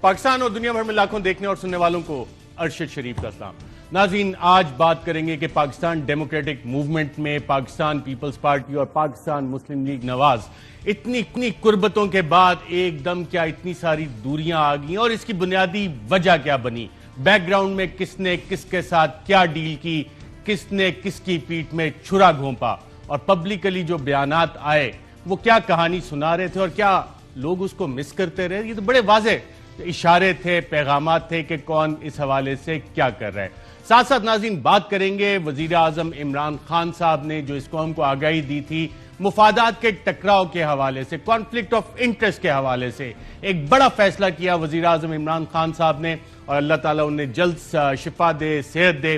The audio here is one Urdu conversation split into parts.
پاکستان اور دنیا بھر میں لاکھوں دیکھنے اور سننے والوں کو ارشد شریف کا سلام۔ ناظرین، آج بات کریں گے کہ پاکستان ڈیموکریٹک موومنٹ میں پاکستان پیپلز پارٹی اور پاکستان مسلم لیگ نواز اتنی قربتوں کے بعد ایک دم کیا اتنی ساری دوریاں آ گئیں اور اس کی بنیادی وجہ کیا بنی، بیک گراؤنڈ میں کس نے کس کے ساتھ کیا ڈیل کی، کس نے کس کی پیٹھ میں چھرا گھونپا اور پبلکلی جو بیانات آئے وہ کیا کہانی سنا رہے تھے اور کیا لوگ اس کو مس کرتے رہے۔ یہ تو بڑے واضح اشارے تھے، پیغامات تھے کہ کون اس حوالے سے کیا کر رہا ہے۔ ساتھ ساتھ ناظرین بات کریں گے وزیر اعظم عمران خان صاحب نے جو اس قوم کو آگاہی دی تھی مفادات کے ٹکراؤ کے حوالے سے، کانفلکٹ آف انٹرسٹ کے حوالے سے، ایک بڑا فیصلہ کیا وزیر اعظم عمران خان صاحب نے اور اللہ تعالیٰ انہیں جلد شفا دے، صحت دے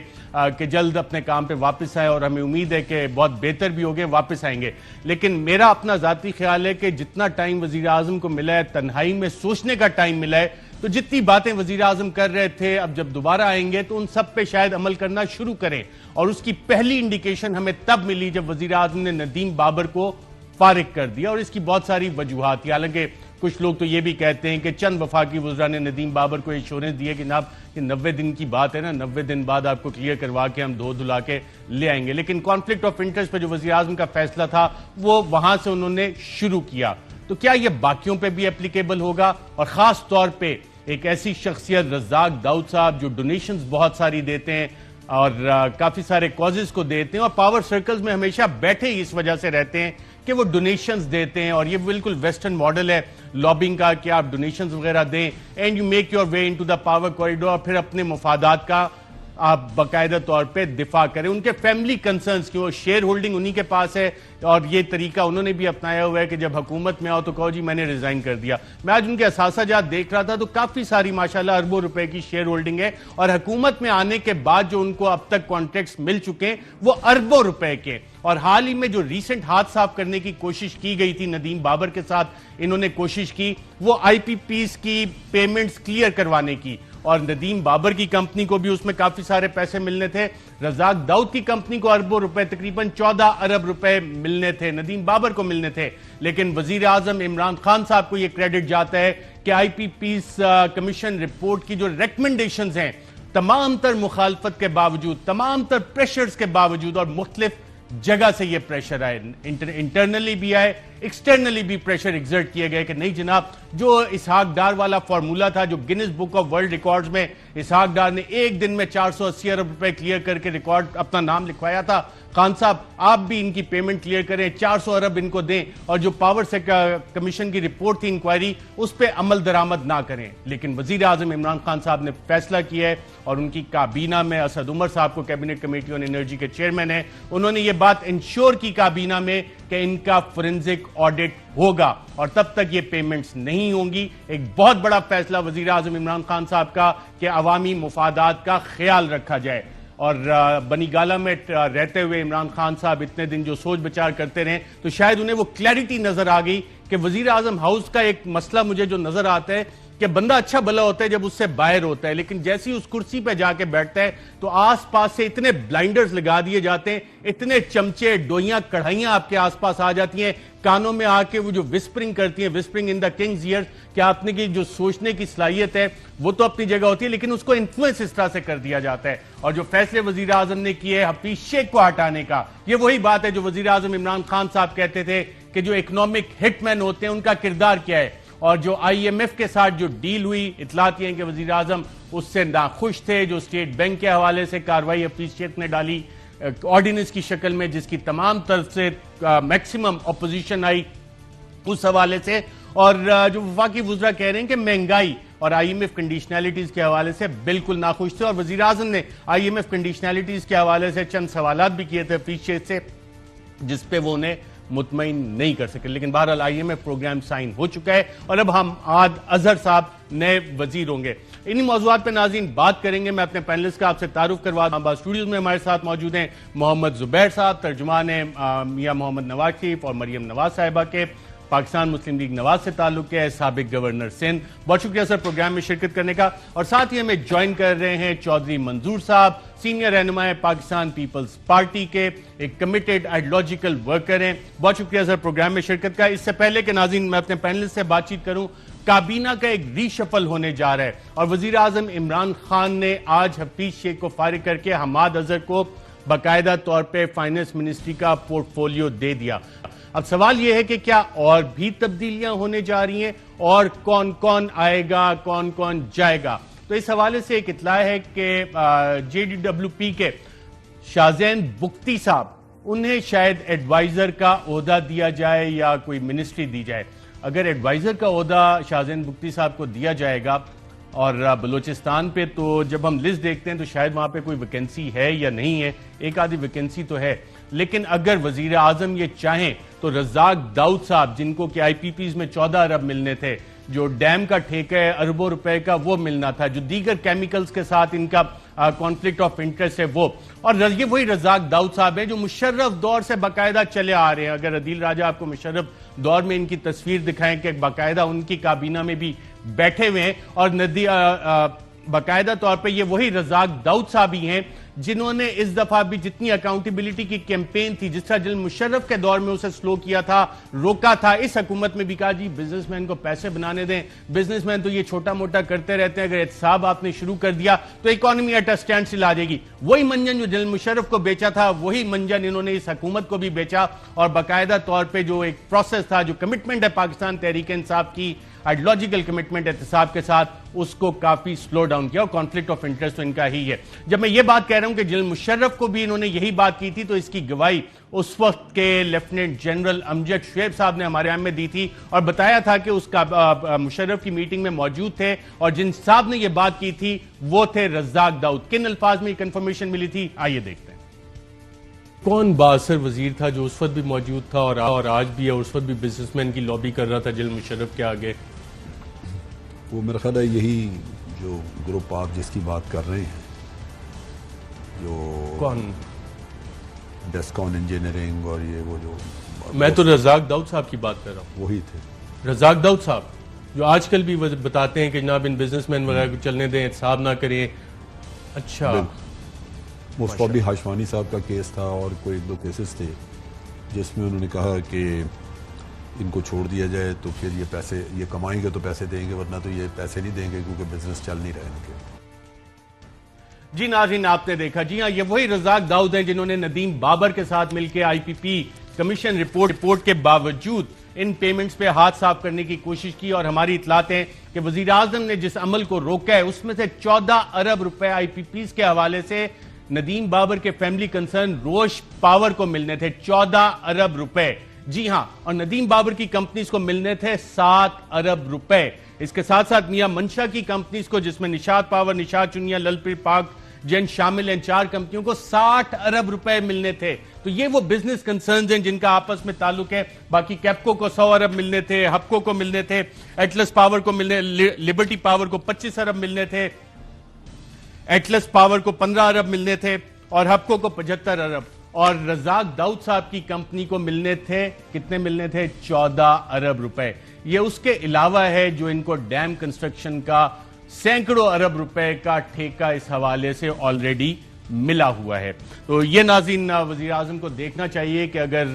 کہ جلد اپنے کام پہ واپس آئے، اور ہمیں امید ہے کہ بہت بہتر بھی ہوگے، واپس آئیں گے۔ لیکن میرا اپنا ذاتی خیال ہے کہ جتنا ٹائم وزیر اعظم کو ملا ہے، تنہائی میں سوچنے کا ٹائم ملا ہے، تو جتنی باتیں وزیر اعظم کر رہے تھے اب جب دوبارہ آئیں گے تو ان سب پہ شاید عمل کرنا شروع کریں، اور اس کی پہلی انڈیکیشن ہمیں تب ملی جب وزیر اعظم نے ندیم بابر کو فارغ کر دیا، اور اس کی بہت ساری وجوہات تھی۔ حالانکہ کچھ لوگ تو یہ بھی کہتے ہیں کہ چند وفاقی وزراء نے ندیم بابر کو ایشورنس دیے کہ جناب یہ 90 دن کی بات ہے نا، 90 دن بعد آپ کو کلیئر کروا کے ہم دھو دھلا کے لے آئیں گے، لیکن کانفلکٹ آف انٹرسٹ پہ جو وزیر اعظم کا فیصلہ تھا وہ وہاں سے انہوں نے شروع کیا۔ تو کیا یہ باقیوں پہ بھی اپلیکیبل ہوگا؟ اور خاص طور پہ ایک ایسی شخصیت رزاق داؤد صاحب جو ڈونیشنز بہت ساری دیتے ہیں اور کافی سارے کازز کو دیتے ہیں اور پاور سرکلز میں ہمیشہ بیٹھے ہی اس وجہ سے رہتے ہیں کہ وہ ڈونیشنز دیتے ہیں، اور یہ بالکل ویسٹرن ماڈل ہے لابنگ کا کہ آپ ڈونیشنز وغیرہ دیں and you make your way into the power corridor, اور پھر اپنے مفادات کا آپ باقاعدہ طور پہ دفاع کریں۔ ان کے فیملی کنسرنز کی وہ شیئر ہولڈنگ انہی کے پاس ہے، اور یہ طریقہ انہوں نے بھی اپنایا ہوا ہے کہ جب حکومت میں آؤ تو کہو جی میں نے ریزائن کر دیا۔ میں آج ان کے اثاثہ جات دیکھ رہا تھا تو کافی ساری ماشاءاللہ اربوں روپے کی شیئر ہولڈنگ ہے، اور حکومت میں آنے کے بعد جو ان کو اب تک کانٹریکٹس مل چکے ہیں وہ اربوں روپے کے، اور حال ہی میں جو ریسنٹ ہاتھ صاف کرنے کی کوشش کی گئی تھی ندیم بابر کے ساتھ انہوں نے کوشش کی وہ آئی پی پیز کی پیمنٹس کلیئر کروانے کی، اور ندیم بابر کی کمپنی کو بھی اس میں کافی سارے پیسے ملنے تھے، رزاق داؤد کی کمپنی کو اربوں روپے تقریباً 14 ارب روپے ملنے تھے، ندیم بابر کو ملنے تھے، لیکن وزیر اعظم عمران خان صاحب کو یہ کریڈٹ جاتا ہے کہ آئی پی پیز کمیشن رپورٹ کی جو ریکمنڈیشنز ہیں تمام تر مخالفت کے باوجود، تمام تر پریشرز کے باوجود، اور مختلف جگہ سے یہ پریشر آئے، انٹرنلی بھی آئے، ایکسٹرنلی بھی پریشر ایگزرٹ کیے گئے کہ نہیں جناب جو اسحاق ڈار والا فارمولا تھا جو grains book of world records میں اسحاق ڈار نے ایک دن میں 480 ارب روپے کلیئر کر کے ریکارڈ اپنا نام لکھوایا تھا، خان صاحب آپ بھی ان کی پیمنٹ کلیئر کریں، 400 ارب ان کو دیں، اور جو پاور کمیشن کی رپورٹ تھی انکوائری اس پہ عمل درآمد نہ کریں۔ لیکن وزیر اعظم عمران خان صاحب نے فیصلہ کیا ہے، اور ان کی کابینہ میں اسد عمر صاحب کو کیبنٹ کمیٹی آن انرجی کے چیئرمین ہیں، انہوں نے یہ بات انشور کی کابینہ میں کہ ان کا فورنزک آڈٹ ہوگا اور تب تک یہ پیمنٹس نہیں ہوں گی۔ ایک بہت بڑا فیصلہ وزیر اعظم عمران خان صاحب کا کہ عوامی مفادات کا خیال رکھا جائے، اور بنی گالہ میں رہتے ہوئے عمران خان صاحب اتنے دن جو سوچ بچار کرتے رہے تو شاید انہیں وہ کلیئرٹی نظر آ گئی کہ وزیر اعظم ہاؤس کا ایک مسئلہ مجھے جو نظر آتا ہے کہ بندہ اچھا بھلا ہوتا ہے جب اس سے باہر ہوتا ہے، لیکن جیسی اس کرسی پہ جا کے بیٹھتا ہے تو آس پاس سے اتنے بلائنڈرز لگا دیے جاتے ہیں، اتنے چمچے ڈوئیاں کڑھائیاں آپ کے آس پاس آ جاتی ہیں، کانوں میں آ کے وہ جو وسپرنگ کرتی ہیں، وسپرنگ ان دا کنگز ایئر، کہ آپ نے کی جو سوچنے کی صلاحیت ہے وہ تو اپنی جگہ ہوتی ہے لیکن اس کو انفلوئنس اس طرح سے کر دیا جاتا ہے۔ اور جو فیصلے وزیر اعظم نے کیے حفیظ شیخ کو ہٹانے کا، یہ وہی بات ہے جو وزیر اعظم عمران خان صاحب کہتے تھے کہ جو اکنامک ہٹ مین ہوتے ہیں ان کا کردار کیا ہے، اور جو آئی ایم ایف کے ساتھ جو ڈیل ہوئی، اطلاعات یہ ہیں کہ وزیر اعظم اس سے ناخوش تھے، جو اسٹیٹ بینک کے حوالے سے کارروائی حفیظ شیخ نے ڈالی آرڈیننس کی شکل میں جس کی تمام طرف سے میکسیمم اپوزیشن آئی اس حوالے سے، اور جو وفاقی وزراء کہہ رہے ہیں کہ مہنگائی اور آئی ایم ایف کنڈیشنلٹیز کے حوالے سے بالکل ناخوش تھے، اور وزیر اعظم نے آئی ایم ایف کنڈیشنلٹیز کے حوالے سے چند سوالات بھی کیے تھے حفیظ شیخ سے جس پہ وہ انہیں مطمئن نہیں کر سکے، لیکن بہرحال I M F programme sign ہو چکا ہے، اور اب ہم اظہر صاحب نئے وزیر ہوں گے۔ انہی موضوعات پہ ناظرین بات کریں گے۔ میں اپنے پینلسٹ کا آپ سے تعارف کروا دوں۔ اسٹوڈیوز میں ہمارے ساتھ موجود ہیں محمد زبیر صاحب، ترجمان ہیں میاں محمد نواز شریف اور مریم نواز صاحبہ کے، پاکستان مسلم لیگ نواز سے تعلق ہے، سابق گورنر سندھ۔ بہت شکریہ سر پروگرام میں شرکت کرنے کا، اور ساتھ ہی ہمیں جوائن کر رہے ہیں چودھری منظور صاحب، سینئر رہنما پاکستان پیپلز پارٹی کے، ایک کمیٹڈ آئیڈیالوجیکل ورکر ہیں۔ بہت شکریہ سر پروگرام میں شرکت کا۔ اس سے پہلے کہ ناظرین میں اپنے پینلسٹ سے بات چیت کروں، کابینہ کا ایک ری شفل ہونے جا رہا ہے اور وزیر اعظم عمران خان نے آج حفیظ شیخ کو فارغ کر کے حماد اظہر کو باقاعدہ طور پہ فائنانس منسٹری کا پورٹ فولیو دے دیا. اب سوال یہ ہے کہ کیا اور بھی تبدیلیاں ہونے جا رہی ہیں اور کون کون آئے گا, کون کون جائے گا؟ تو اس حوالے سے ایک اطلاع ہے کہ JDWP کے شاہزین بگٹی صاحب, انہیں شاید ایڈوائزر کا عہدہ دیا جائے یا کوئی منسٹری دی جائے. اگر ایڈوائزر کا عہدہ شاہزین بگٹی صاحب کو دیا جائے گا اور بلوچستان پہ, تو جب ہم لسٹ دیکھتے ہیں تو شاید وہاں پہ کوئی ویکنسی ہے یا نہیں ہے, ایک آدھی ویکنسی تو ہے. لیکن اگر وزیر اعظم یہ چاہیں تو رزاق داؤد صاحب, جن کو کہ IPPs میں 14 ارب ملنے تھے, جو ڈیم کا ٹھیکہ ہے اربوں روپے کا وہ ملنا تھا, جو دیگر کیمیکلز کے ساتھ ان کا کانفلکٹ آف انٹرسٹ ہے وہ, اور یہ وہی رزاق داؤد صاحب ہیں جو مشرف دور سے باقاعدہ چلے آ رہے ہیں. اگر عدیل راجہ آپ کو مشرف دور میں ان کی تصویر دکھائیں کہ باقاعدہ ان کی کابینہ میں بھی بیٹھے ہوئے ہیں, اور باقاعدہ طور پہ یہ وہی رزاق داؤد صاحب ہی ہیں جنہوں نے اس دفعہ بھی جتنی اکاؤنٹیبلٹی کی کیمپین تھی, جس طرح جنرل مشرف کے دور میں اسے سلو کیا تھا, روکا تھا, اس حکومت میں بھی کہا جی بزنس مین کو پیسے بنانے دیں, بزنس مین تو یہ چھوٹا موٹا کرتے رہتے ہیں, اگر احتساب آپ نے شروع کر دیا تو economy at a standstill آ جائے گی. وہی منجن جو جنرل مشرف کو بیچا تھا, وہی منجن انہوں نے اس حکومت کو بھی بیچا, اور باقاعدہ طور پہ جو ایک پروسیس تھا, جو کمٹمنٹ ہے پاکستان تحریک انصاف کی, آئیڈیولوجیکل کمٹمنٹ احتساب کے ساتھ, اس کو کافی سلو ڈاؤن کیا, اور کانفلکٹ آف انٹرسٹ تو ان کا ہی ہے. جب میں یہ بات کہہ رہا ہوں کہ جنرل مشرف کو بھی انہوں نے یہی بات کی تھی, تو اس کی گواہی اس وقت کے لیفٹیننٹ جنرل امجد شعیب صاحب نے ہمارے میں دی تھی, اور بتایا تھا کہ اس کا مشرف کی میٹنگ میں موجود تھے, اور جن صاحب نے یہ بات کی تھی وہ تھے رزاق داؤد. کن الفاظ میں یہ کنفرمیشن ملی تھی, آئیے دیکھتے ہیں. کون بااثر وزیر تھا جو اس وقت بھی موجود تھا اور آج بھی ہے, اور اس وقت بھی بزنس مین کی لابی کر رہا تھا جنرل مشرف کے آگے؟ وہ میرا خیال ہے یہی جو گروپ آپ جس کی بات کر رہے ہیں, جو کون؟ ڈیسکون انجینئرنگ اور یہ وہ جو, میں تو رزاق داؤد صاحب کی بات کر رہا ہوں. وہی تھے رزاق داؤد صاحب جو آج کل بھی بتاتے ہیں کہ جناب ان بزنس مین وغیرہ کو چلنے دیں, احتساب نہ کریں. اچھا, موسٹ پرابلی ہاشوانی صاحب کا کیس تھا, اور کوئی ایک دو کیسز تھے جس میں انہوں نے کہا کہ ان کو چھوڑ دیا جائے تو پھر یہ پیسے یہ کمائیں گے تو پیسے دیں گے, ورنہ تو یہ پیسے نہیں دیں گے کیونکہ بزنس چل نہیں رہے ان کے. جی ناظرین, آپ نے دیکھا, جی ہاں, یہ وہی رزاق داؤد ہیں جنہوں نے ندیم بابر کے ساتھ مل کے IPP کمیشن رپورٹ کے باوجود ان پیمنٹس پہ ہاتھ صاف کرنے کی کوشش کی, اور ہماری اطلاعات ہیں کہ وزیر اعظم نے جس عمل کو روکا ہے اس میں سے 14 ارب روپے IPPs کے حوالے سے ندیم بابر کے فیملی کنسرن روش پاور کو ملنے تھے. 14 ارب روپے, جی ہاں, اور ندیم بابر کی کمپنیز کو ملنے تھے 7 ارب روپے. اس کے ساتھ ساتھ میاں منشا کی کمپنیز کو, جس میں نشاد پاور, نشاد چنیا, للپیر پاک جن شامل ہیں, 4 کمپنیوں کو 60 ارب روپے ملنے تھے. تو یہ وہ بزنس کنسرنز ہیں جن کا آپس میں تعلق ہے. باقی کیپکو کو 100 ارب ملنے تھے, ہپکو کو ملنے تھے, ایٹلس پاور کو ملنے, لبرٹی پاور کو 25 ارب ملنے تھے, ایٹلس پاور کو 15 ارب ملنے تھے, اور ہپکو کو 75 ارب. اور رزاق داؤد صاحب کی کمپنی کو ملنے تھے, کتنے ملنے تھے؟ 14 ارب روپے. یہ اس کے علاوہ ہے جو ان کو ڈیم کنسٹرکشن کا سینکڑوں ارب روپے کا ٹھیکہ اس حوالے سے آلریڈی ملا ہوا ہے. تو یہ ناظرین وزیر اعظم کو دیکھنا چاہیے کہ اگر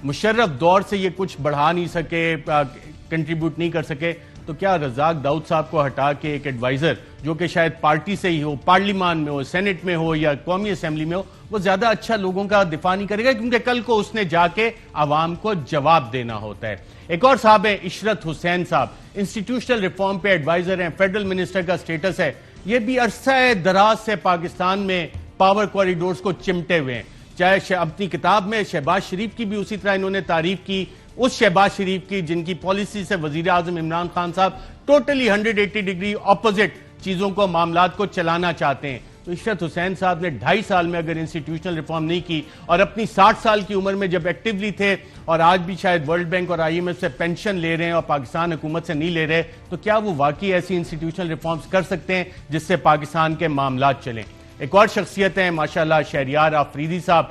مشرف دور سے یہ کچھ بڑھا نہیں سکے, کنٹریبیوٹ نہیں کر سکے, تو کیا رزاق داؤد صاحب کو ہٹا کے ایک ایڈوائزر جو کہ شاید پارٹی سے ہی ہو, پارلیمان میں ہو, سینٹ میں ہو یا قومی اسمبلی میں ہو, وہ زیادہ اچھا لوگوں کا دفاع نہیں کرے گا, کیونکہ کل کو اس نے جا کے عوام کو جواب دینا ہوتا ہے. ایک اور صاحب ہیں عشرت حسین صاحب, انسٹیٹیوشنل ریفارم پہ ایڈوائزر ہیں, فیڈرل منسٹر کا سٹیٹس ہے. یہ بھی عرصہ دراز سے پاکستان میں پاور کوریڈورز کو چمٹے ہوئے ہیں. چاہے اپنی کتاب میں شہباز شریف کی بھی اسی طرح انہوں نے تعریف کی, اس شہباز شریف کی جن کی پالیسی سے وزیر اعظم عمران خان صاحب ٹوٹلی 180 ڈگری اپوزٹ چیزوں کو, معاملات کو چلانا چاہتے ہیں. تو عشرت حسین صاحب نے 2.5 سال میں اگر انسٹیٹیوشنل ریفارم نہیں کی, اور اپنی 60 سال کی عمر میں جب ایکٹیولی تھے, اور آج بھی شاید ورلڈ بینک اور IMF سے پینشن لے رہے ہیں اور پاکستان حکومت سے نہیں لے رہے, تو کیا وہ واقعی ایسی انسٹیٹیوشنل ریفارمز کر سکتے ہیں جس سے پاکستان کے معاملات چلیں؟ ایک اور شخصیت ہیں ماشاءاللہ شہریار آفریدی صاحب,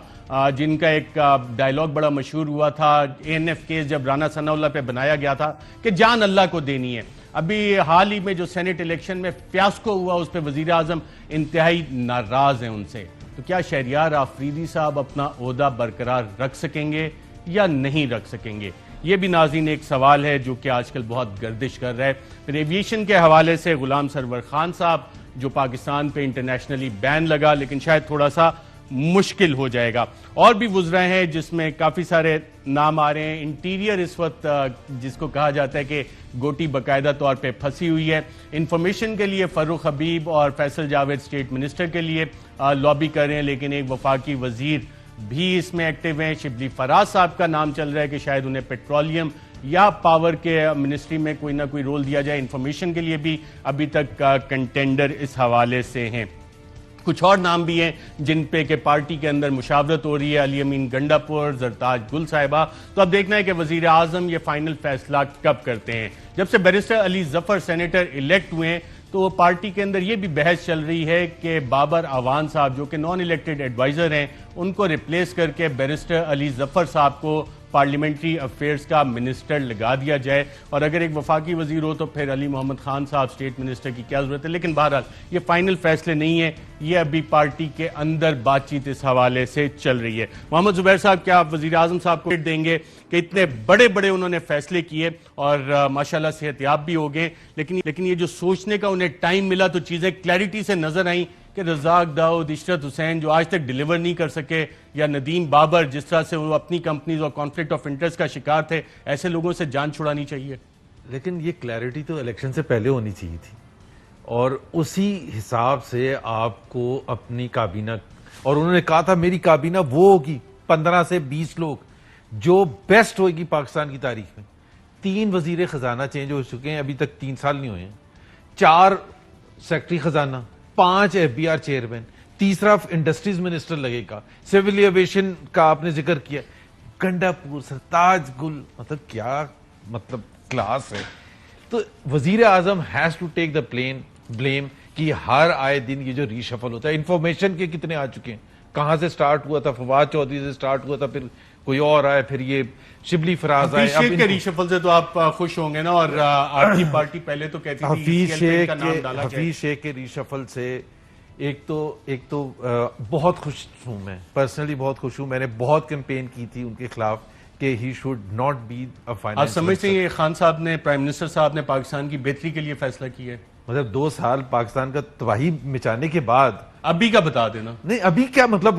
جن کا ایک ڈائیلاگ بڑا مشہور ہوا تھا ANF کیس جب رانا ثناء اللہ پہ بنایا گیا تھا کہ جان اللہ کو دینی ہے. ابھی حال ہی میں جو سینٹ الیکشن میں فیاسکو ہوا, اس پہ وزیر اعظم انتہائی ناراض ہیں ان سے. تو کیا شہریار آفریدی صاحب اپنا عہدہ برقرار رکھ سکیں گے یا نہیں رکھ سکیں گے؟ یہ بھی ناظرین ایک سوال ہے جو کہ آج کل بہت گردش کر رہا ہے. پھر ایویشن کے حوالے سے غلام سرور خان صاحب جو پاکستان پہ انٹرنیشنلی بین لگا لیکن شاید تھوڑا سا مشکل ہو جائے گا. اور بھی وزراء ہیں جس میں کافی سارے نام آ رہے ہیں. انٹیریئر اس وقت جس کو کہا جاتا ہے کہ گوٹی باقاعدہ طور پہ پھنسی ہوئی ہے. انفارمیشن کے لیے فاروق حبیب اور فیصل جاوید اسٹیٹ منسٹر کے لیے لابی کر رہے ہیں, لیکن ایک وفاقی وزیر بھی اس میں ایکٹیو ہیں. شبلی فراز صاحب کا نام چل رہا ہے کہ شاید انہیں پیٹرولیم یا پاور کے منسٹری میں کوئی نہ کوئی رول دیا جائے. انفارمیشن کے لیے بھی ابھی تک کنٹینڈر اس حوالے سے ہیں. کچھ اور نام بھی ہیں جن پہ کہ پارٹی کے اندر مشاورت ہو رہی ہے. علی امین گنڈاپور, زرتاج گل صاحبہ. تو اب دیکھنا ہے کہ وزیر اعظم یہ فائنل فیصلہ کب کرتے ہیں. جب سے barrister Ali Zafar senator elect ہوئے ہیں تو پارٹی کے اندر یہ بھی بحث چل رہی ہے کہ بابر اعوان صاحب جو کہ نان الیکٹڈ ایڈوائزر ہیں ان کو ریپلیس کر کے بیرسٹر علی ظفر صاحب کو پارلیمنٹری افیئرز کا منسٹر لگا دیا جائے. اور اگر ایک وفاقی وزیر ہو تو پھر علی محمد خان صاحب اسٹیٹ منسٹر کی کیا ضرورت ہے. لیکن بہرحال یہ فائنل فیصلے نہیں ہیں, یہ ابھی پارٹی کے اندر بات چیت اس حوالے سے چل رہی ہے. محمد زبیر صاحب, کیا آپ وزیر اعظم صاحب کو دیں گے کہ اتنے بڑے بڑے انہوں نے فیصلے کیے اور ماشاءاللہ صحت یاب بھی ہو گئے, لیکن یہ جو سوچنے کا انہیں ٹائم ملا تو چیزیں کلیئرٹی سے نظر آئیں کہ رزاق داؤد, عشرت حسین جو آج تک ڈیلیور نہیں کر سکے, یا ندیم بابر جس طرح سے وہ اپنی کمپنیز اور کانفلکٹ آف انٹرسٹ کا شکار تھے, ایسے لوگوں سے جان چھڑانی چاہیے. لیکن یہ کلیئرٹی تو الیکشن سے پہلے ہونی چاہیے تھی, اور اسی حساب سے آپ کو اپنی کابینہ, اور انہوں نے کہا تھا میری کابینہ وہ ہوگی 15 سے 20 لوگ جو بیسٹ ہوئے گی پاکستان کی تاریخ میں. 3 وزیر خزانہ چینج ہو چکے ہیں, ابھی تک 3 سال نہیں ہوئے ہیں. 4 سیکرٹری خزانہ, 5 FBR چیئرمین, تیسرا انڈسٹریز منسٹر لگے گا, سول ایویشن کا آپ نے ذکر کیا, گنڈاپور, سرتاج گل, مطلب کیا مطلب کلاس ہے. تو وزیر اعظم has to take the blame کہ ہر آئے دن یہ جو ری شفل ہوتا ہے. انفارمیشن کے کتنے آ چکے ہیں, کہاں سے سٹارٹ ہوا تھا, فواد چودھری سے سٹارٹ ہوا تھا, پھر کوئی اور آئے, پھر یہ شبلی فراز آئے. حفیظ شیخ کے ری شفل سے تو آپ خوش ہوں گے نا, اور آپ کی پارٹی پہلے تو کہتی تھی حفیظ شیخ کے ری شفل سے ایک تو بہت خوش ہوں, میں پرسنلی بہت خوش ہوں. میں نے بہت کیمپین کی تھی ان کے خلاف کہ he should not be a finance. آپ سمجھتے ہیں خان صاحب نے, پرائم منسٹر صاحب نے پاکستان کی بہتری کے لیے فیصلہ کیا ہے؟ مطلب 2 سال پاکستان کا تباہی مچانے کے بعد ابھی کا بتا دینا. نہیں ابھی کیا مطلب,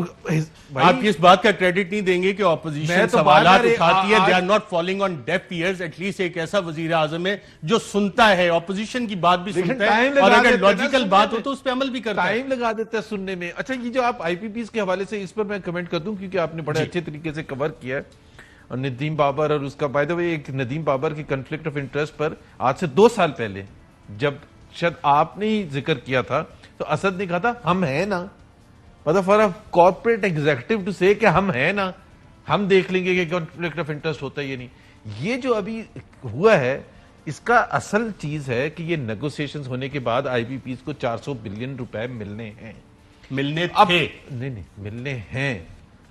آپ اس بات کا کریڈٹ نہیں دیں گے کہ اپوزیشن سوالات اٹھاتی ہے, they are not falling on deaf ears. At least ایک ایسا وزیر اعظم ہے جو سنتا ہے, اپوزیشن کی بات بھی سنتا ہے, اور اگر لاجیکل بات ہو تو اس پہ عمل بھی کرتا ہے. ٹائم لگا دیتا ہے سننے میں. اچھا, یہ جو آپ IPPs کے حوالے سے, اس پر میں کمنٹ کر دوں کیونکہ آپ نے بڑے اچھے طریقے سے کور کیا ہے. اور ندیم بابر اور اس کا بائی دا وے, ایک ندیم بابر کی کنفلکٹ آف انٹرسٹ پر آج سے 2 سال پہلے جب شاید آپ نے ہی ذکر کیا تھا تو اسد نے کہا تھا ہم ہیں نا, مطلب فار کارپوریٹ ایگزیکٹو ٹو سے کہ ہم ہیں نا, ہم دیکھ لیں گے کہ کنفلکٹ آف انٹرسٹ ہوتا ہے یا نہیں. یہ جو ابھی ہوا ہے اس کا اصل چیز ہے کہ یہ نیگوسیشنز ہونے کے بعد IPPs کو 400 بلین روپے ملنے ہیں. ملنے تھے نہیں ملنے ہیں,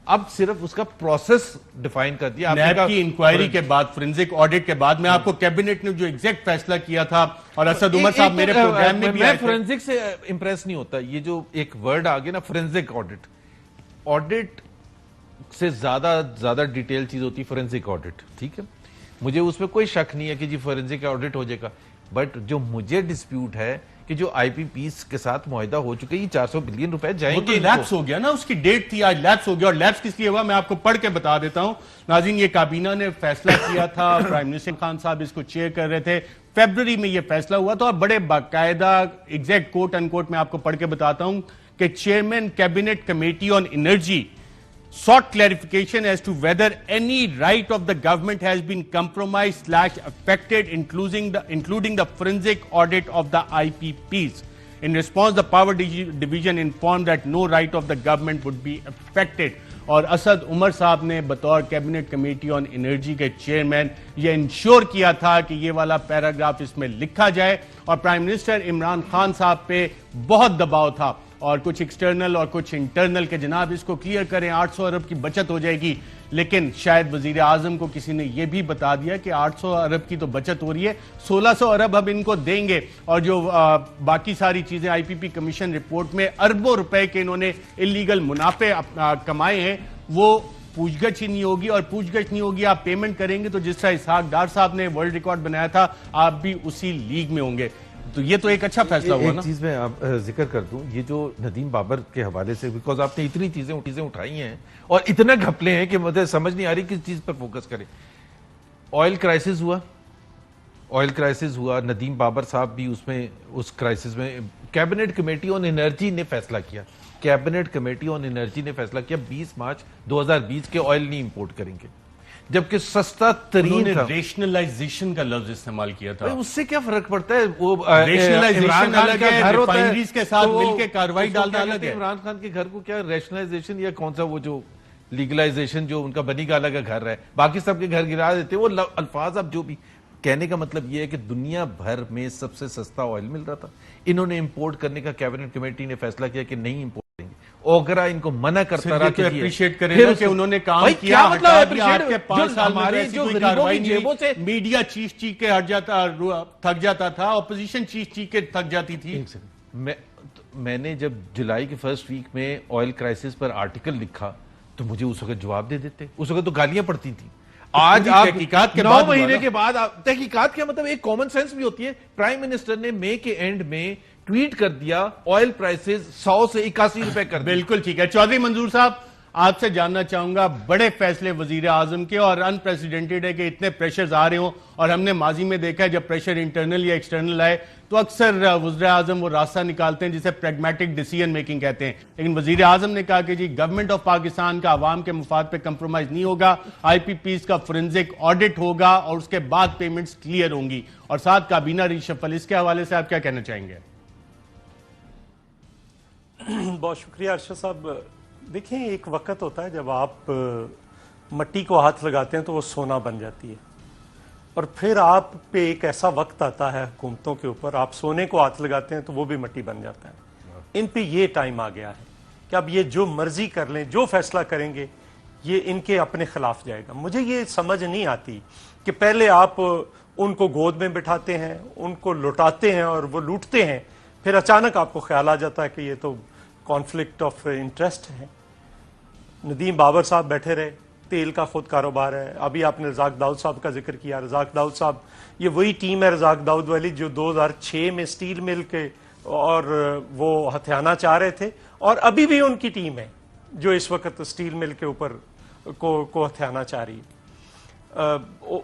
اب صرف اس کا پروسیس ڈیفائن کر دیا. نیب کی انکوائری کے بعد, فورنزک آڈٹ کے بعد میں آپ کو کیبنٹ نے جو ایگزیکٹ فیصلہ کیا تھا, اور اسد عمر صاحب میرے پروگرام میں بھی آئے تھے. میں فورنزک سے امپریس نہیں ہوتا, یہ جو ایک ورڈ آگے نا فورنزک آڈٹ سے زیادہ ڈیٹیل چیز ہوتی ہے فورنزک آڈٹ. ٹھیک ہے, مجھے اس پہ کوئی شک نہیں ہے کہ جی فورنزک آڈٹ ہو جائے گا, بٹ جو مجھے ڈسپیوٹ ہے کہ جو IPPs کے ساتھ معاہدہ ہو چکے, یہ 400 بلین روپے جائیں گے. وہ تو لیپس ہو گیا نا, اس کی ڈیٹ تھی, آج لیپس ہو گیا. اور لیپس کس لیے ہوا میں آپ کو پڑھ کے بتا دیتا ہوں. ناظرین, یہ کابینہ نے فیصلہ کیا تھا, پرائم منسٹر خان صاحب اس کو چیئر کر رہے تھے, فیبروری میں یہ فیصلہ ہوا تھا, اور بڑے باقاعدہ ایگزیکٹ کوٹ ان کوٹ میں آپ کو پڑھ کے بتاتا ہوں کہ chairman cabinet committee on energy sought clarification as to whether any right of the government has been compromised/affected, including the forensic audit of the IPPs. In response, the Power Division informed that no right of the government would be affected. اور اسد عمر صاحب نے بطور کیبنٹ کمیٹی آن انرجی کے چیئرمین یہ انشور کیا تھا کہ یہ والا پیراگراف اس میں لکھا جائے, اور پرائم منسٹر عمران خان صاحب پہ بہت دباؤ تھا, اور کچھ ایکسٹرنل اور کچھ انٹرنل کے جناب اس کو کلیئر کریں, 800 ارب کی بچت ہو جائے گی. لیکن شاید وزیر اعظم کو کسی نے یہ بھی بتا دیا کہ 800 ارب کی تو بچت ہو رہی ہے, 1600 ارب اب ان کو دیں گے, اور جو باقی ساری چیزیں IPP کمیشن رپورٹ میں اربوں روپے کے انہوں نے اللیگل منافع کمائے ہیں وہ پوچھ گچھ ہی نہیں ہوگی، اور پوچھ گچھ نہیں ہوگی آپ پیمنٹ کریں گے تو جس طرح اسحاق ڈار صاحب نے ورلڈ ریکارڈ بنایا تھا آپ بھی اسی لیگ میں ہوں گے. تو یہ تو ایک اچھا فیصلہ ہوا نا. ایک چیز میں ذکر کر دوں، یہ جو ندیم بابر کے حوالے سے، بیکاز آپ نے اتنی چیزیں اٹھائی ہیں اور اتنا گھپلے ہیں کہ مجھے سمجھ نہیں آ رہی کس چیز پر فوکس کریں. آئل کرائسس ہوا، ندیم بابر صاحب بھی اس کرائسس میں کیبنٹ کمیٹی آن انرجی نے فیصلہ کیا، 20 مارچ 2020 کے آئل نہیں امپورٹ کریں گے، جبکہ سستا ترین تھا. ریشنلائزیشن کا لفظ استعمال کیا تھا. اس سے کیا فرق پڑتا ہے؟ وہ ریشنلائزیشن الگ ہے، ریفائنریز کے ساتھ مل کے کارروائی ڈالنا الگ ہے. عمران خان کے گھر کو کیا ریشنلائزیشن یا کون سا وہ جو لیگلائزیشن جو ان کا بنی گالا کا گھر ہے، باقی سب کے گھر گرا دیتے. وہ الفاظ اب جو بھی کہنے کا مطلب یہ ہے کہ دنیا بھر میں سب سے سستا آئل مل رہا تھا، انہوں نے امپورٹ کرنے کا کیبنٹ کمیٹی نے فیصلہ کیا کہ نہیں امپورٹ کریں گے. اوگرا ان کو منع کرتا رہا کہ اپریشیٹ کریں کہ انہوں نے کام کیا. آپ کے 5 سال میں ایسی کوئی کارروائی نہیں. میڈیا چیخ کے تھک جاتا تھا، اپوزیشن چیخ کے تھک جاتی تھی. میں نے جب جولائی کے فرسٹ ویک میں آئل کرائسس پر آرٹیکل لکھا تو مجھے اس وقت جواب دے دیتے، اس وقت تو گالیاں پڑتی تھیں. آج آپ تحقیقات کے 9 مہینے کے بعد تحقیقات کیا مطلب ایک کامن سینس بھی ہوتی ہے. پرائم منسٹر نے مئی کے اینڈ میں ٹویٹ کر دیا آئل پرائسز 100 سے 81 روپے کر دیا. بالکل ٹھیک ہے. چودھری منظور صاحب، آپ سے جاننا چاہوں گا، بڑے فیصلے وزیر اعظم کے اور ان پریسیڈنٹڈ ہے کہ اتنے پریشرز آ رہے ہوں، اور ہم نے ماضی میں دیکھا ہے جب پریشر انٹرنل یا ایکسٹرنل آئے تو اکثر وزیر اعظم وہ راستہ نکالتے ہیں جسے پریگمیٹک ڈیسیژن میکنگ کہتے ہیں. لیکن وزیر اعظم نے کہا کہ جی گورنمنٹ آف پاکستان کا عوام کے مفاد پہ کمپرومائز نہیں ہوگا، آئی پی پیز کا فورنزک آڈٹ ہوگا اور اس کے بعد پیمنٹس کلیئر ہوں گی، اور ساتھ کابینہ ریشفل. اس کے حوالے سے آپ کیا کہنا چاہیں گے؟ بہت شکریہ ارشد صاحب. دیکھیں، ایک وقت ہوتا ہے جب آپ مٹی کو ہاتھ لگاتے ہیں تو وہ سونا بن جاتی ہے، اور پھر آپ پہ ایک ایسا وقت آتا ہے حکومتوں کے اوپر، آپ سونے کو ہاتھ لگاتے ہیں تو وہ بھی مٹی بن جاتا ہے. ان پہ یہ ٹائم آ گیا ہے کہ اب یہ جو مرضی کر لیں، جو فیصلہ کریں گے یہ ان کے اپنے خلاف جائے گا. مجھے یہ سمجھ نہیں آتی کہ پہلے آپ ان کو گود میں بٹھاتے ہیں، ان کو لوٹاتے ہیں اور وہ لوٹتے ہیں، پھر اچانک آپ کو خیال آ جاتا ہے کہ یہ تو کانفلکٹ آف انٹرسٹ ہے. ندیم بابر صاحب بیٹھے رہے، تیل کا خود کاروبار ہے. ابھی آپ نے رزاق داؤد صاحب کا ذکر کیا. رزاق داؤد صاحب، یہ وہی ٹیم ہے رزاق داؤد والی جو 2006 میں سٹیل مل کے اور وہ ہتھیانا چاہ رہے تھے، اور ابھی بھی ان کی ٹیم ہے جو اس وقت سٹیل مل کے اوپر کو ہتھیانا چاہ رہی ہے.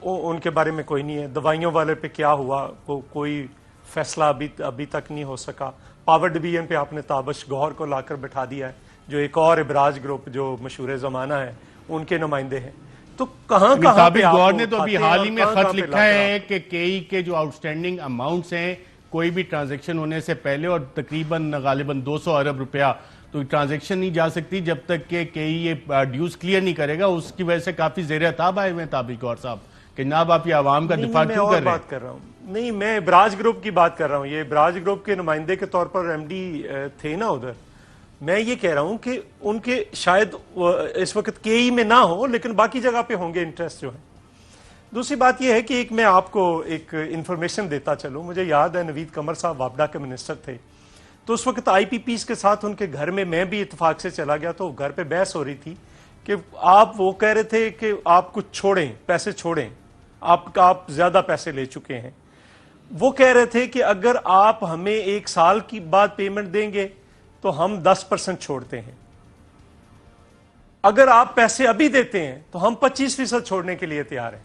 ان کے بارے میں کوئی نہیں ہے. دوائیوں والے پہ کیا ہوا، کوئی فیصلہ ابھی تک نہیں ہو سکا. پاور ڈویژن پہ آپ نے تابش گوہر کو لا کر بٹھا دیا ہے، جو ایک اور ابراج گروپ جو مشہور زمانہ ہے ان کے نمائندے ہیں. تو کہاں پہ گوہر نے تو ابھی حال ہی میں خط لکھا ہے کہ کئی کے جو آؤٹسٹینڈنگ اماؤنٹس ہیں کوئی بھی ٹرانزیکشن ہونے سے پہلے، اور تقریباً غالباً 200 ارب روپیہ، تو ٹرانزیکشن نہیں جا سکتی جب تک کہ کئی یہ ڈیوز کلیئر نہیں کرے گا. اس کی وجہ سے کافی زیر عتاب آئے ہوئے ہیں تابش گوہر صاحب کہ جناب آپ یہ عوام کا دفاع کیوں کر رہے ہیں؟ بات کر رہا ہوں نہیں، میں ابراج گروپ کی بات کر رہا ہوں. یہ ابراج گروپ کے نمائندے کے طور پر ایم ڈی تھے نا ادھر. میں یہ کہہ رہا ہوں کہ ان کے شاید اس وقت کے ای میں نہ ہو، لیکن باقی جگہ پہ ہوں گے انٹرسٹ جو ہے. دوسری بات یہ ہے کہ ایک میں آپ کو ایک انفارمیشن دیتا چلوں. مجھے یاد ہے نوید قمر صاحب وابڈا کے منسٹر تھے، تو اس وقت آئی پی پیز کے ساتھ ان کے گھر میں بھی اتفاق سے چلا گیا، تو گھر پہ بحث ہو رہی تھی کہ وہ کہہ رہے تھے کہ آپ کچھ چھوڑیں، پیسے چھوڑیں، آپ زیادہ پیسے لے چکے ہیں. وہ کہہ رہے تھے کہ اگر آپ ہمیں 1 سال کی بعد پیمنٹ دیں گے تو ہم 10% چھوڑتے ہیں، اگر آپ پیسے ابھی دیتے ہیں تو ہم 25% چھوڑنے کے لیے تیار ہیں.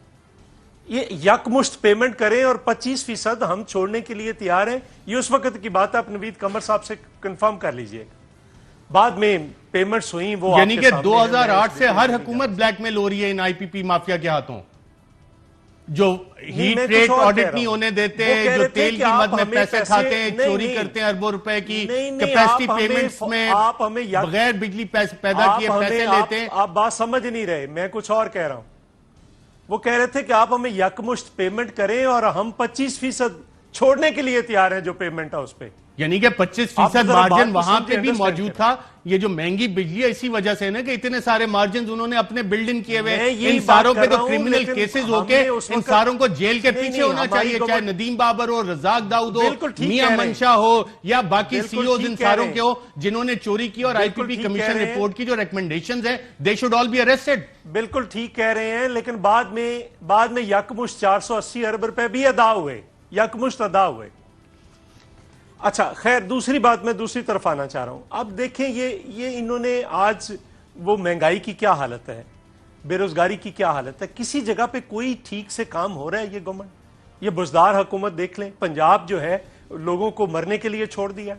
یہ یکمشت پیمنٹ کریں اور 25% ہم چھوڑنے کے لیے تیار ہیں. یہ اس وقت کی بات آپ نوید قمر صاحب سے کنفرم کر لیجئے. بعد میں پیمنٹس ہوئیں وہ یعنی کہ 2008 سے ہر حکومت بلیک میل ہو رہی ہے ان آئی پی پی مافیا کے ہاتھوں، جو ہیٹ ریٹ آڈٹ نہیں ہونے دیتے، جو تیل کی مد میں پیسے کھاتے ہیں، چوری کرتے ہیں اربوں روپے کی کیپیسٹی پیمنٹس میں بغیر بجلی پیدا کیے پیسے لیتے ہیں. آپ بات سمجھ نہیں رہے، میں کچھ اور کہہ رہا ہوں. وہ کہہ رہے تھے کہ آپ ہمیں یکمشت پیمنٹ کریں اور ہم 25% چھوڑنے کے لیے تیار ہیں جو پیمنٹ ہے اس پہ. یعنی کہ 25% آپ ذرا مارجن بات کو وہاں سن پہ کے بھی understand موجود کریں۔ تھا. یہ جو مہنگی بجلی ہے اسی وجہ سے نا کہ اتنے سارے مارجنز انہوں نے اپنے بلڈنگ کیے ہوئے. میں یہی ان ساروں بات پہ کر تو رہا ہوں، کرمنل لیکن کیسز ہو ہم کے نے اس ان وقت- ساروں کو جیل کے نہیں، پیچھے نہیں، ہونا ہماری چاہیے, چاہے گورنمنٹ- ندیم بابر ہو, رزاق داؤد ہو, بالکل ٹھیک میاں کہہ رہے ہیں۔ منشا ہو یا باقی بالکل سی اوز ٹھیک ان کہہ ساروں رہے کے ہو جنہوں نے چوری کی اور آئی پی بالکل پی ٹھیک کہہ کمیشن رہے ہیں۔ رپورٹ کی جو ریکمنڈیشنز ہیں they should all be arrested. بالکل ٹھیک کہہ رہے ہیں، لیکن بعد میں یکمشت 480 ارب روپے بھی ادا ہوئے، یکمشت ادا ہوئے۔ اچھا خیر، دوسری بات میں دوسری طرف آنا چاہ رہا ہوں. اب دیکھیں یہ انہوں نے آج وہ مہنگائی کی کیا حالت ہے، بے روزگاری کی کیا حالت ہے، کسی جگہ پہ کوئی ٹھیک سے کام ہو رہا ہے یہ گورنمنٹ؟ یہ بزدار حکومت دیکھ لیں، پنجاب جو ہے لوگوں کو مرنے کے لیے چھوڑ دیا،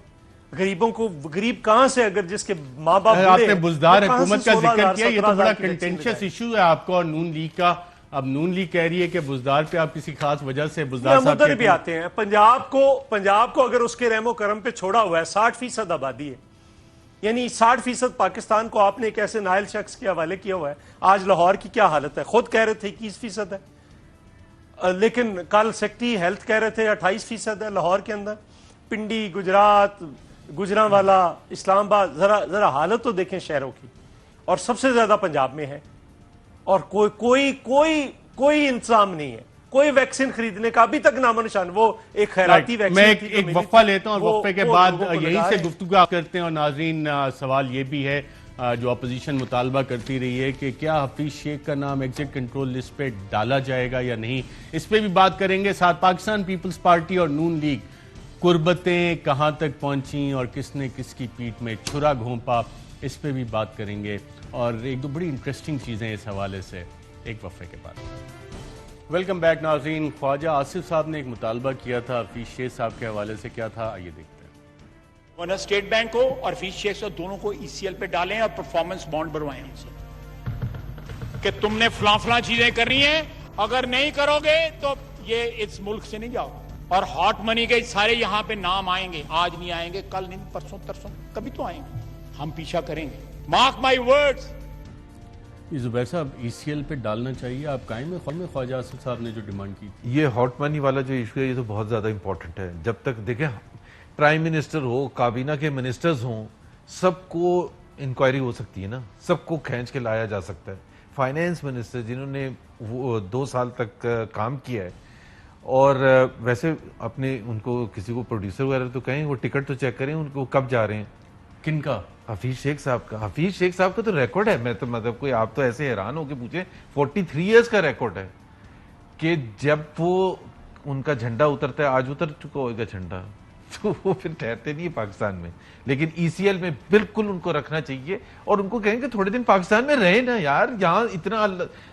غریبوں کو، غریب کہاں سے، اگر جس کے ماں باپ آپ بوڑھے نے ہیں، بزدار وہ کہاں سے حکومت کا 16,000 ذکر کیا, یہ تو بڑا 17,000 کی ویکسین کنٹینشس لگائے؟ ایشو ہے آپ کو اور نون لیگ کا. اب نون لیگ کہہ رہی ہے کہ بزدار پہ آپ کسی خاص وجہ سے بزدار ہم صاحب ادھر کہتے بھی ہیں. آتے ہیں. پنجاب کو اگر اس کے رحم و کرم پہ چھوڑا ہوا ہے، 60% آبادی ہے، یعنی 60% پاکستان کو آپ نے ایک ایسے نائل شخص کے حوالے کیا ہوا ہے. آج لاہور کی کیا حالت ہے؟ خود کہہ رہے تھے 21% ہے، لیکن کل سیکٹری ہیلتھ کہہ رہے تھے 28% ہے لاہور کے اندر. پنڈی، گجرات، گجرانوالا، اسلام آباد، ذرا حالت تو دیکھیں شہروں کی، اور سب سے زیادہ پنجاب میں ہے، اور کوئی انتظام نہیں ہے، کوئی ویکسین خریدنے کا ابھی تک نام و نشان. وہ ایک خیراتی میں ویکسین تھی جو ایک ملی وقفہ تھی، لیتا ہوں اور وہ وقفے کے لوگوں بعد کو یہیں لگا سے رہے ہیں۔ گفتگو کرتے ہیں. اور ناظرین سوال یہ بھی ہے جو اپوزیشن مطالبہ کرتی رہی ہے کہ کیا حفیظ شیخ کا نام ایگزٹ کنٹرول لسٹ پہ ڈالا جائے گا یا نہیں, اس پہ بھی بات کریں گے. ساتھ پاکستان پیپلز پارٹی اور نون لیگ قربتیں کہاں تک پہنچیں اور کس نے کس کی پیٹھ میں چھرا گھونپا, اس پہ بھی بات کریں گے. اور ایک دو بڑی انٹرسٹنگ چیزیں اس حوالے سے ایک وقفے کے بعد. ویلکم بیک ناظرین. خواجہ آصف صاحب نے ایک مطالبہ کیا تھا حفیظ شیخ صاحب کے حوالے سے, کیا تھا آئیے دیکھتے ہیں. گورنر اسٹیٹ بینک کو اور حفیظ شیخ سے دونوں کو ای سی ایل پہ ڈالیں اور پرفارمنس بانڈ بنوائیں ان سے کہ تم نے فلاں چیزیں کرنی ہیں, اگر نہیں کرو گے تو یہ اس ملک سے نہیں جاؤ. اور ہاٹ منی کے سارے یہاں پہ نام آئیں گے, آج نہیں آئیں گے, کل نہیں, پرسوں ترسوں کبھی تو آئیں گے, ہم پیچھا کریں گے. Mark my words. زبیر صاحب ای سی ایل پہ ڈالنا چاہیے, آپ قائم میں خواجہ آصف صاحب نے جو ڈیمانڈ کی تھی؟ یہ ہاٹ منی والا جو ایشو ہے یہ تو بہت زیادہ امپورٹنٹ ہے. جب تک دیکھیں پرائم منسٹر ہو, کابینہ کے منسٹرز ہوں, سب کو انکوائری ہو سکتی ہے نا, سب کو کھینچ کے لایا جا سکتا ہے. فائنینس منسٹر جنہوں نے 2 سال تک کام کیا ہے, اور ویسے اپنے ان کو کسی کو پروڈیوسر وغیرہ تو کہیں وہ ٹکٹ تو چیک کریں ان کو کب جا رہے ہیں. کن کا؟ حفیظ شیخ صاحب کا. حفیظ شیخ صاحب کا تو ریکارڈ ہے, میں تو مطلب کوئی آپ تو ایسے حیران ہو کے پوچھیں, 43 ایئرز کا ریکارڈ ہے کہ جب وہ ان کا جھنڈا اترتا ہے, آج اتر چکا ہوگا جھنڈا, تو وہ پھر ٹھہرتے نہیں ہے پاکستان میں. لیکن ای سی ایل میں بالکل ان کو رکھنا چاہیے, اور ان کو کہیں کہ تھوڑے دن پاکستان میں رہیں نا یار, یہاں اتنا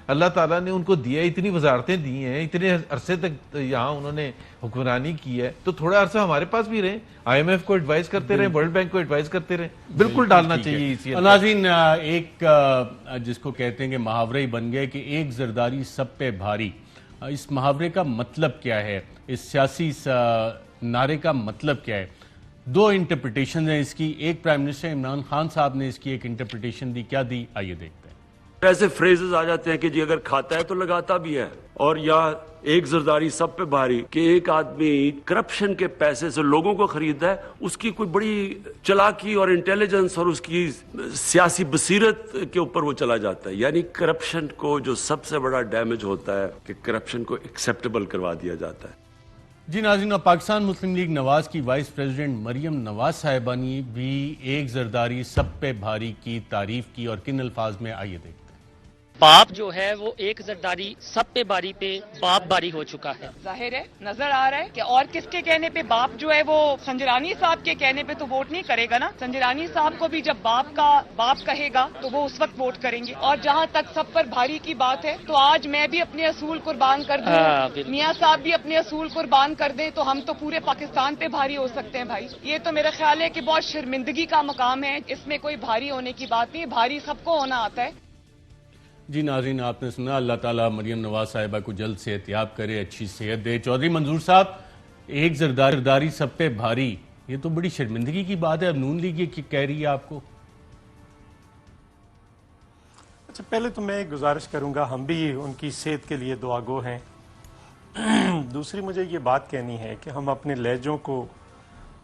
اللہ تعالیٰ نے ان کو دیا ہے, اتنی وزارتیں دی ہیں, اتنے عرصے تک یہاں انہوں نے حکمرانی کی ہے, تو تھوڑا عرصہ ہمارے پاس بھی رہیں, آئی ایم ایف کو ایڈوائز کرتے رہیں, ورلڈ بینک کو ایڈوائز کرتے رہیں. بالکل ڈالنا چاہیے ای سی ایل. ناظرین ایک جس کو کہتے ہیں کہ محاورہ ہی بن گیا کہ ایک زرداری سب پہ بھاری, اس محاورے کا مطلب کیا ہے, اس سیاسی نعرے کا مطلب کیا ہے؟ 2 انٹرپریٹیشن ہیں اس کی. ایک پرائم منسٹر عمران خان صاحب نے اس کی ایک انٹرپریٹیشن دی, کیا دی آئیے دیکھتے ہیں. ایسے فریزز آ جاتے ہیں کہ جی اگر کھاتا ہے تو لگاتا بھی ہے, اور یا ایک زرداری سب پہ بھاری, کہ ایک آدمی کرپشن کے پیسے سے لوگوں کو خریدتا ہے, اس کی کوئی بڑی چلاکی اور انٹیلیجنس اور اس کی سیاسی بصیرت کے اوپر وہ چلا جاتا ہے. یعنی کرپشن کو جو سب سے بڑا ڈیمیج ہوتا ہے کہ کرپشن کو ایکسیپٹیبل کروا دیا جاتا ہے. جی ناظرین, پاکستان مسلم لیگ نواز کی وائس پریزیڈنٹ مریم نواز صاحبہ نے بھی ایک زرداری سب پہ بھاری کی تعریف کی, اور کن الفاظ میں آئیے دیکھتے ہیں. باپ جو ہے وہ ایک زرداری سب پہ باری پہ باپ باری ہو چکا ہے. ظاہر ہے, نظر آ رہا ہے کہ اور کس کے کہنے پہ باپ جو ہے وہ سنجرانی صاحب کے کہنے پہ تو ووٹ نہیں کرے گا نا. سنجرانی صاحب کو بھی جب باپ کہے گا تو وہ اس وقت ووٹ کریں گے. اور جہاں تک سب پر بھاری کی بات ہے, تو آج میں بھی اپنے اصول قربان کر دوں, میاں صاحب بھی اپنے اصول قربان کر دیں, تو ہم تو پورے پاکستان پہ بھاری ہو سکتے ہیں بھائی. یہ تو میرا خیال ہے کہ بہت شرمندگی کا مقام ہے, اس میں کوئی بھاری ہونے کی بات نہیں, بھاری سب کو ہونا آتا ہے. جی ناظرین, آپ نے سنا, اللہ تعالیٰ مریم نواز صاحبہ کو جلد صحت یاب کرے, اچھی صحت دے. چودھری منظور صاحب, ایک زرداری سب پہ بھاری, یہ تو بڑی شرمندگی کی بات ہے. اب نون لیگ یہ کہہ رہی ہے آپ کو. اچھا, پہلے تو میں ایک گزارش کروں گا, ہم بھی ان کی صحت کے لیے دعا گو ہیں. دوسری مجھے یہ بات کہنی ہے کہ ہم اپنے لہجوں کو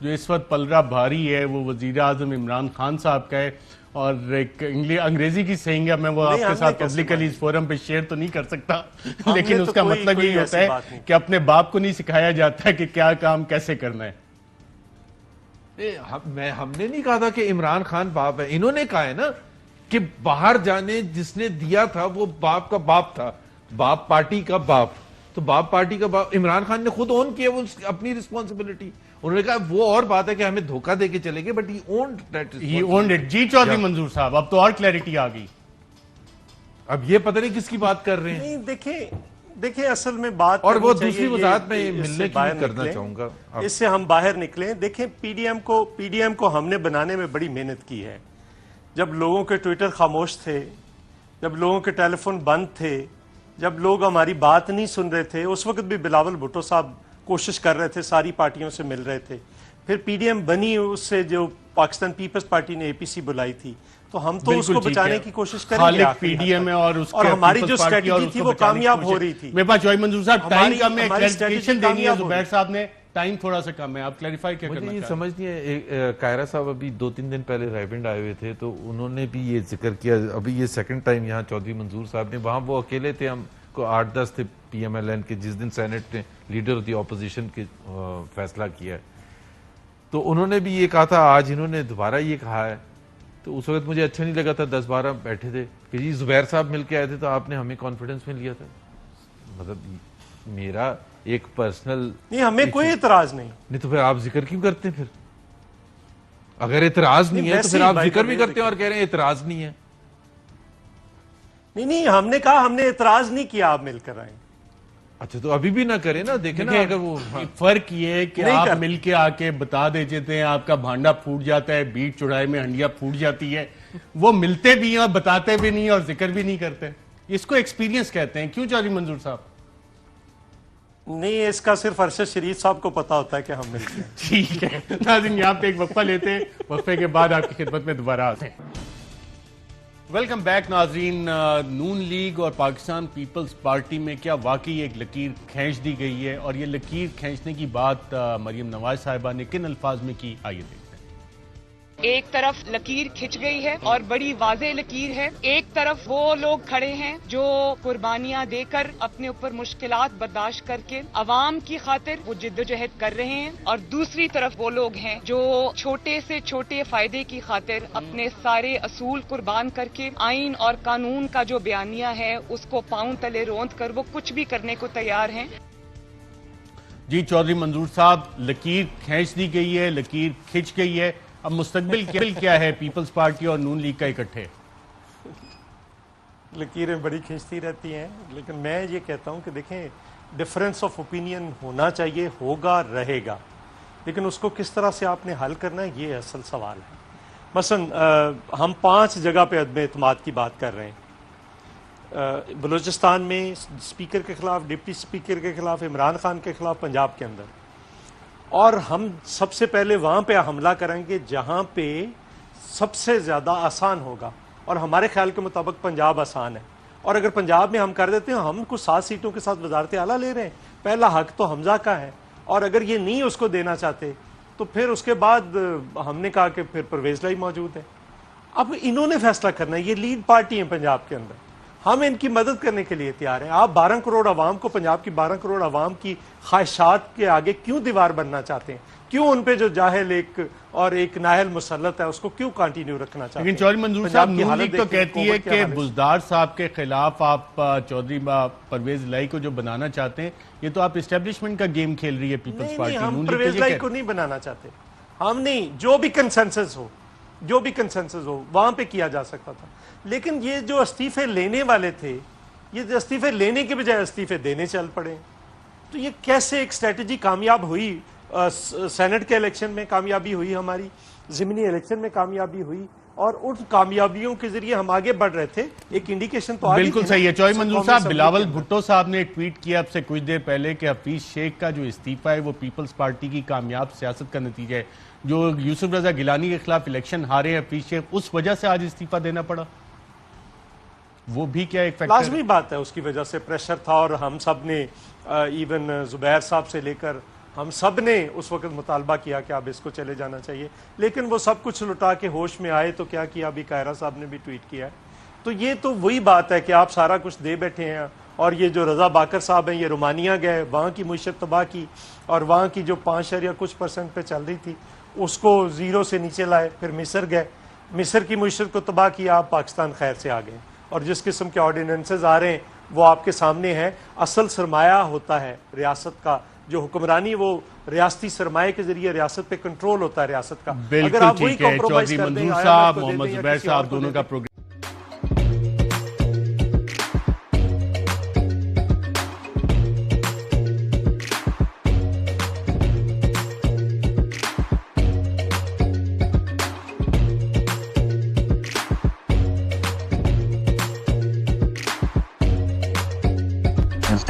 جو اس وقت پلرا بھاری ہے وہ وزیر اعظم عمران خان صاحب کا ہے، اور ایک انگریزی کی سینگ ہے، میں وہ آپ کے ساتھ پبلکلی اس فورم پہ شیئر تو نہیں کر سکتا، لیکن اس کا مطلب یہی ہوتا ہے کہ اپنے باپ کو نہیں سکھایا جاتا کہ کیا کام کیسے کرنا ہے۔ ہم نے نہیں کہا تھا کہ عمران خان باپ ہے، انہوں نے کہا ہے نا کہ باہر جانے جس نے دیا تھا وہ باپ کا باپ تھا، باپ پارٹی کا باپ، تو باپ پارٹی کا باپ عمران خان نے خود اون کیا وہ اپنی رسپانسبلٹی، انہوں نے کہا وہ اور بات ہے کہ ہمیں دھوکہ دے کے چلے گئے بٹ ہی اونڈ اٹ۔ جی چودھری منظور صاحب اب تو اور کلیئرٹی آ گئی، اب یہ پتہ نہیں کس کی بات کر رہے ہیں۔ نہیں دیکھیں اصل میں بات اور وہ دوسری وضاحت میں ملنے کی کرنا چاہوں گا، اس سے ہم باہر نکلیں۔ دیکھیں پی ڈی ایم کو ہم نے بنانے میں بڑی محنت کی ہے، جب لوگوں کے ٹویٹر خاموش تھے، جب لوگوں کے ٹیلی فون بند تھے، جب لوگ ہماری بات نہیں سن رہے تھے، اس وقت بھی بلاول بھٹو صاحب کوشش کر رہے تھے، ساری پارٹیوں سے مل رہے تھے، پھر پی ڈی ایم بنی، اس سے جو پاکستان پیپلز پارٹی نے اے پی سی بلائی تھی، تو ہم تو اس کو بچانے کی کوشش کریں گے، خالق پی ڈی ایم ہے اور ہماری جو اسٹریٹجی تھی وہ کامیاب ہو رہی تھی۔ میرے پاس چودھری منظور صاحب ٹائم کم ہے، کلیریفیکیشن دینی ہے، زبیر صاحب نے ٹائم تھوڑا سا کم ہے، آپ کلیریفائی کیا کرنا مجھے یہ چاہتے ہیں؟ سمجھ نہیں ہے، کائرہ صاحب ابھی 2-3 دن پہلے رائیونڈ آئے ہوئے تھے تو انہوں نے بھی یہ ذکر کیا، ابھی یہ سیکنڈ ٹائم یہاں چودھری منظور صاحب نے، وہاں وہ اکیلے تھے، ہم کو 8-10 تھے پی ایم ایل این کے، جس دن سینٹ نے لیڈر آف دی اپوزیشن کے فیصلہ کیا ہے، تو انہوں نے بھی یہ کہا تھا، آج انہوں نے دوبارہ یہ کہا ہے، تو اس وقت مجھے اچھا نہیں لگا تھا، 10-12 بیٹھے تھے کہ جی زبیر صاحب مل کے آئے تھے تو آپ نے ہمیں کانفیڈنس میں لیا تھا، مطلب میرا ایک پرسنل نہیں، ہمیں کوئی اعتراض نہیں، تو پھر آپ ذکر کیوں کرتے ہیں؟ پھر اگر اعتراض نہیں ہے تو پھر آپ ذکر بھی کرتے ہیں اور کہہ رہے ہیں اعتراض نہیں ہے۔ نہیں ہم نے کہا ہم نے اعتراض نہیں کیا، آپ مل کر آئیں۔ اچھا تو ابھی بھی نہ کریں نا، دیکھیں نا، اگر وہ فرق یہ ہے کہ آپ مل کے آ کے بتا دیتے ہیں، آپ کا بھانڈا پھوٹ جاتا ہے، بیٹ چڑھائے میں ہنڈیا پھوٹ جاتی ہے، وہ ملتے بھی ہیں اور بتاتے بھی نہیں اور ذکر بھی نہیں کرتے، اس کو ایکسپیرینس کہتے ہیں، کیوں چودھری منظور صاحب؟ نہیں، اس کا صرف ارشد شریف صاحب کو پتا ہوتا ہے کہ ہم ملتے ہیں۔ ٹھیک ہے ناظرین، یہاں پہ ایک وقفہ لیتے ہیں، وقفے کے بعد آپ کی خدمت میں دوبارہ آتے ہیں۔ ویلکم بیک ناظرین، نون لیگ اور پاکستان پیپلز پارٹی میں کیا واقعی ایک لکیر کھینچ دی گئی ہے، اور یہ لکیر کھینچنے کی بات مریم نواز صاحبہ نے کن الفاظ میں کی، آئیے دیکھتے ہیں۔ ایک طرف لکیر کھنچ گئی ہے اور بڑی واضح لکیر ہے، ایک طرف وہ لوگ کھڑے ہیں جو قربانیاں دے کر اپنے اوپر مشکلات برداشت کر کے عوام کی خاطر وہ جدوجہد کر رہے ہیں، اور دوسری طرف وہ لوگ ہیں جو چھوٹے سے چھوٹے فائدے کی خاطر اپنے سارے اصول قربان کر کے آئین اور قانون کا جو بیانیہ ہے اس کو پاؤں تلے روند کر وہ کچھ بھی کرنے کو تیار ہیں۔ جی چودھری منظور صاحب، لکیر کھینچ دی گئی ہے، لکیر کھنچ گئی ہے، اب مستقبل کیا ہے پیپلز پارٹی اور نون لیگ کا اکٹھے؟ لکیریں بڑی کھینچتی رہتی ہیں، لیکن میں یہ کہتا ہوں کہ دیکھیں ڈفرینس آف اوپینین ہونا چاہیے، ہوگا، رہے گا، لیکن اس کو کس طرح سے آپ نے حل کرنا ہے یہ اصل سوال ہے۔ مثلا ہم 5 جگہ پہ عدم اعتماد کی بات کر رہے ہیں، بلوچستان میں اسپیکر کے خلاف، ڈپٹی اسپیکر کے خلاف، عمران خان کے خلاف، پنجاب کے اندر، اور ہم سب سے پہلے وہاں پہ حملہ کریں گے جہاں پہ سب سے زیادہ آسان ہوگا، اور ہمارے خیال کے مطابق پنجاب آسان ہے، اور اگر پنجاب میں ہم کر دیتے ہیں، ہم کچھ 7 سیٹوں کے ساتھ وزارت اعلیٰ لے رہے ہیں، پہلا حق تو حمزہ کا ہے، اور اگر یہ نہیں اس کو دینا چاہتے تو پھر اس کے بعد ہم نے کہا کہ پھر پرویز لائی موجود ہے۔ اب انہوں نے فیصلہ کرنا ہے، یہ لیڈ پارٹی ہیں پنجاب کے اندر، ہم ان کی مدد کرنے کے لیے تیار ہیں۔ آپ 12 کروڑ عوام کو، پنجاب کی 12 کروڑ عوام کی خواہشات کے آگے کیوں دیوار بننا چاہتے ہیں؟ کیوں ان پہ جو جاہل ایک نااہل مسلط ہے اس کو کیوں کنٹینیو رکھنا چاہتے ہیں؟ لیکن چودھری منظور صاحب، نون لیگ تو کہتی ہے کہ بزدار صاحب کے خلاف آپ چودھری پرویز لائی کو جو بنانا چاہتے ہیں، یہ تو آپ اسٹیبلشمنٹ کا گیم کھیل رہی ہے پیپلز پارٹی۔ ہم پرویز لائی کو نہیں بنانا چاہتے، ہم نہیں، جو بھی کنسنسس ہو وہاں پہ کیا جا سکتا تھا، لیکن یہ جو استعفے لینے والے تھے، یہ استعفے لینے کے بجائے استعفے دینے چل پڑے، تو یہ کیسے ایک اسٹریٹجی کامیاب ہوئی؟ سینٹ کے الیکشن میں کامیابی ہوئی، ہماری ضمنی الیکشن میں کامیابی ہوئی، اور ان کامیابیوں کے ذریعے ہم آگے بڑھ رہے تھے، ایک انڈیکیشن تو آگے بالکل صحیح ہے۔ چودھری منظور صاحب، بلاول بھٹو صاحب نے ٹویٹ کیا اب سے کچھ دیر پہلے کہ حفیظ شیخ کا جو استعفیٰ ہے وہ پیپلز پارٹی کی کامیاب سیاست کا نتیجہ ہے، جو یوسف رضا گیلانی کے خلاف الیکشن ہارے حفیظ شیخ، اس وجہ سے آج استعفیٰ دینا پڑا، وہ بھی کیا ایک فیکٹر ہے؟ لازمی بات ہے، اس کی وجہ سے پریشر تھا، اور ہم سب نے ایون زبیر صاحب سے لے کر ہم سب نے اس وقت مطالبہ کیا کہ اب اس کو چلے جانا چاہیے، لیکن وہ سب کچھ لٹا کے ہوش میں آئے تو کیا کیا، ابھی قاہرہ صاحب نے بھی ٹویٹ کیا ہے. تو یہ تو وہی بات ہے کہ آپ سارا کچھ دے بیٹھے ہیں، اور یہ جو رضا باقر صاحب ہیں یہ رومانیہ گئے، وہاں کی معیشت تباہ کی، اور وہاں کی جو 5 یا کچھ % پہ چل رہی تھی اس کو 0 سے نیچے لائے. پھر مصر گئے، مصر کی معیشت کو تباہ کیا، آپ پاکستان خیر سے آ گئے. اور جس قسم کے آرڈیننسز آ رہے ہیں وہ آپ کے سامنے ہیں. اصل سرمایہ ہوتا ہے ریاست کا، جو حکمرانی وہ ریاستی سرمایہ کے ذریعے ریاست پہ کنٹرول ہوتا ہے ریاست کا. بالکل آپ وہی ٹھیک ہے. compromise چودھری کر دیں، منظور IMF صاحب، کو دے دیں محمد یا زبیر کسی اور صاحب کو دونوں دے کا دیں. Programme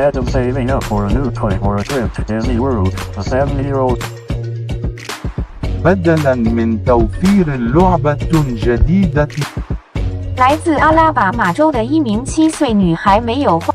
Instead of saving up for a new toy or a trip to Disney World, the 7-year-old بدلاً من توفير لعبة جديدة 来自阿拉巴马州的一名7岁女孩没有花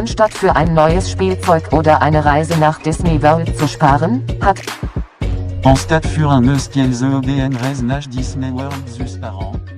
Anstatt für ein neues Spielzeug oder eine Reise nach Disney World zu sparen, hat En stade für un neues Disney World zus par an.